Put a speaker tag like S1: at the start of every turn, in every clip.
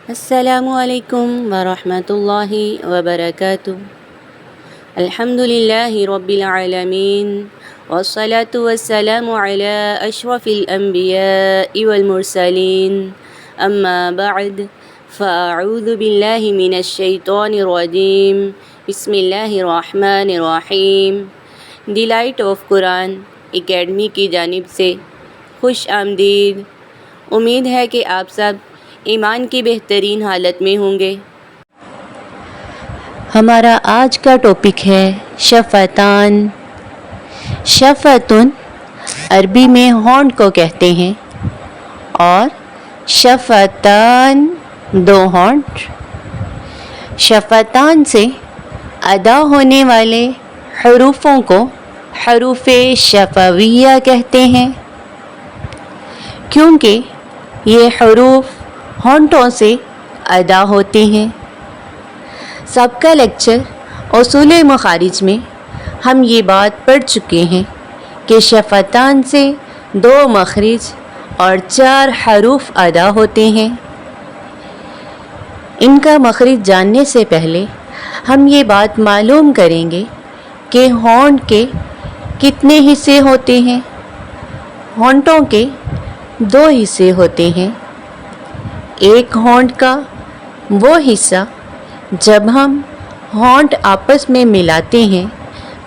S1: السلام علیکم ورحمۃ اللہ وبرکاتہ۔ الحمد للہ رب العالمین والصلاة والسلام علی اشرف الانبیاء والمرسلین، اما بعد فاعوذ باللہ من الشیطان الرجیم، بسم اللہ الرحمن الرحیم۔ The light of Quran academy کی جانب سے خوش آمدید۔ امید ہے کہ آپ سب ایمان کی بہترین حالت میں ہوں گے۔ ہمارا آج کا ٹاپک ہے شفتان۔ شفتن عربی میں ہونٹ کو کہتے ہیں اور شفتان دو ہونٹ۔ شفتان سے ادا ہونے والے حروفوں کو حروف شفویہ کہتے ہیں، کیونکہ یہ حروف ہونٹوں سے ادا ہوتے ہیں۔ سابقہ لیکچر اصول مخارج میں ہم یہ بات پڑھ چکے ہیں کہ شفتان سے دو مخرج اور 4 حروف ادا ہوتے ہیں۔ ان کا مخرج جاننے سے پہلے ہم یہ بات معلوم کریں گے کہ ہونٹ کے کتنے حصے ہوتے ہیں۔ ہونٹوں کے 2 حصے ہوتے ہیں۔ ایک ہونٹ کا وہ حصہ جب ہم ہونٹ آپس میں ملاتے ہیں،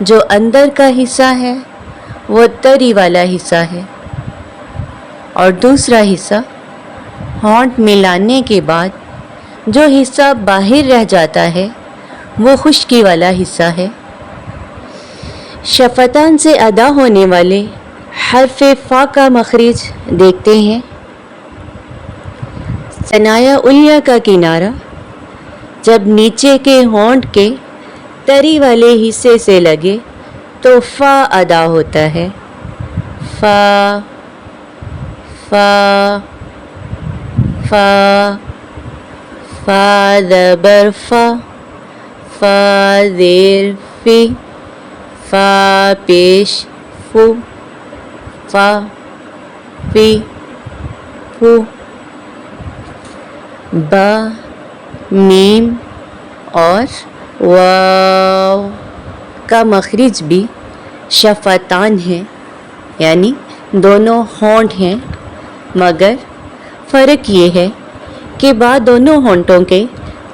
S1: جو اندر کا حصہ ہے وہ تری والا حصہ ہے، اور دوسرا حصہ ہونٹ ملانے کے بعد جو حصہ باہر رہ جاتا ہے وہ خشکی والا حصہ ہے۔ شفتان سے ادا ہونے والے حرف فا کا مخرج دیکھتے ہیں۔ ثنایا علیہ کا کنارہ جب نیچے کے ہونٹ کے تری والے حصے سے لگے تو فا ادا ہوتا ہے۔ فا فا فا فا زبر فا، فا زیر فی، فا پیش فو، فا فی فو۔ با، میم اور واو کا مخرج بھی شفتان ہے، یعنی دونوں ہونٹ ہیں، مگر فرق یہ ہے کہ با دونوں ہونٹوں کے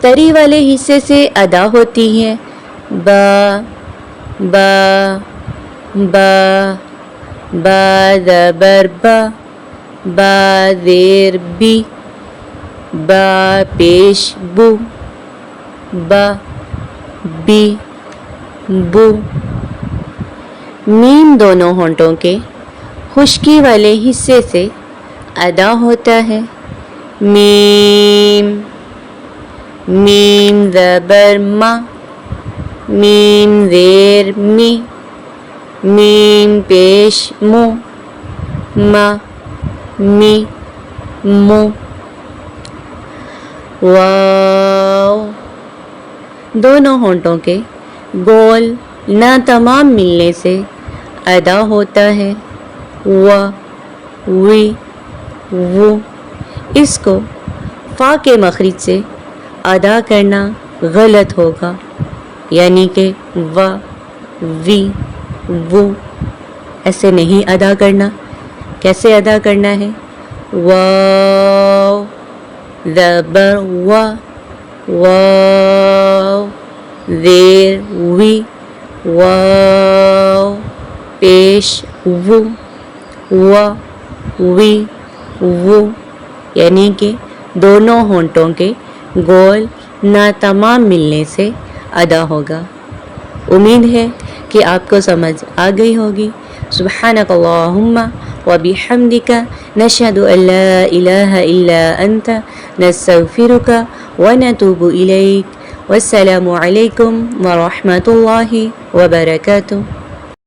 S1: تری والے حصے سے ادا ہوتی ہے۔ با با با، با زبر با، با زیر بی، با پیش بو، با بی بو۔ میم دونوں ہونٹوں کے خشکی والے حصے سے ادا ہوتا ہے۔ میم میم زبر ما، میم زیر می، میم پیش مو، ما می مو۔ واو دونوں ہونٹوں کے گول نہ تمام ملنے سے ادا ہوتا ہے۔ و وی وو، اس کو فا کے مخرج سے ادا کرنا غلط ہوگا، یعنی کہ و وی وو ایسے نہیں ادا کرنا۔ کیسے ادا کرنا ہے؟ واو زبر وا، واو زیر وی، واو پیش وو، وا وی وو، یعنی کہ دونوں ہونٹوں کے گول نہ تمام ملنے سے ادا ہوگا۔ امید ہے کہ آپ کو سمجھ آ گئی ہوگی۔ سبحانک اللہم وبحمدک، نشہد ان لا الہ الا انت، نستغفرک ونتوب الیک۔ والسلام علیکم ورحمۃ اللہ وبرکاتہ۔